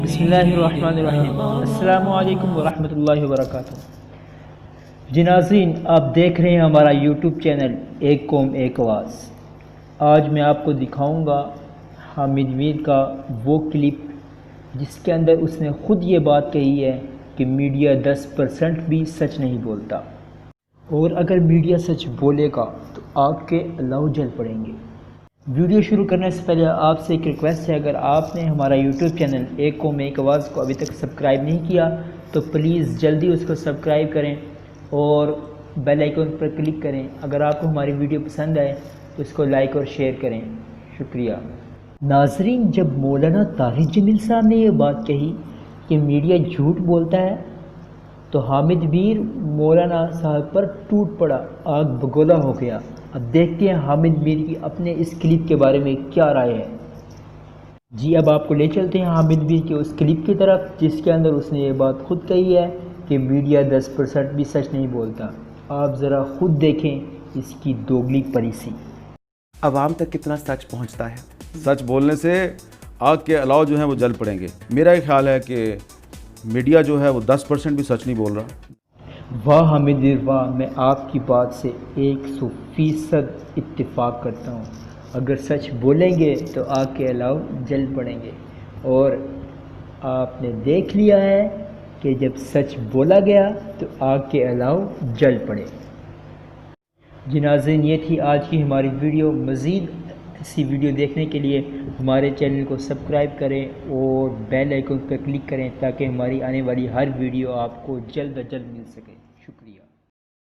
बिस्मिल्लाहिर्रहमानिर्रहीम। अस्सलामु अलैकुम वरहमतुल्लाहि वबरकातुहू। जी नाज़रीन, आप देख रहे हैं हमारा यूट्यूब चैनल एक कौम एक आवाज़। आज मैं आपको दिखाऊंगा हामिद मीर का वो क्लिप जिसके अंदर उसने ख़ुद ये बात कही है कि मीडिया 10% भी सच नहीं बोलता, और अगर मीडिया सच बोलेगा तो आग के अलाव जल पड़ेंगे। वीडियो शुरू करने से पहले आपसे एक रिक्वेस्ट है, अगर आपने हमारा यूट्यूब चैनल एक कौम एक आवाज़ को अभी तक सब्सक्राइब नहीं किया तो प्लीज़ जल्दी उसको सब्सक्राइब करें और बेल आइकन पर क्लिक करें। अगर आपको हमारी वीडियो पसंद आए तो इसको लाइक और शेयर करें। शुक्रिया। नाजरीन, जब मौलाना तारिक जमील साहब ने ये बात कही कि मीडिया झूठ बोलता है तो हामिद मीर मौलाना साहब पर टूट पड़ा, आग बगोला हो गया। अब देखते हैं हामिद मीर की अपने इस क्लिप के बारे में क्या राय है। जी, अब आपको ले चलते हैं हामिद मीर के उस क्लिप की तरफ जिसके अंदर उसने ये बात खुद कही है कि मीडिया 10% भी सच नहीं बोलता। आप ज़रा खुद देखें इसकी दोगली परीसी। अवाम तक कितना सच पहुंचता है। सच बोलने से आग के अलाव जो है वो जल पड़ेंगे। मेरा ये ख्याल है कि मीडिया जो है वो 10% भी सच नहीं बोल रहा। वाह हामिद मीर वाह, मैं आपकी बात से 100% इत्तेफाक करता हूँ। अगर सच बोलेंगे तो आग के अलाव जल पड़ेंगे, और आपने देख लिया है कि जब सच बोला गया तो आग के अलाव जल पड़े। जी नाज़रीन, ये थी आज की हमारी वीडियो। मज़ीद ऐसी वीडियो देखने के लिए हमारे चैनल को सब्सक्राइब करें और बेल आइकन पर क्लिक करें ताकि हमारी आने वाली हर वीडियो आपको जल्द अज जल्द मिल सके।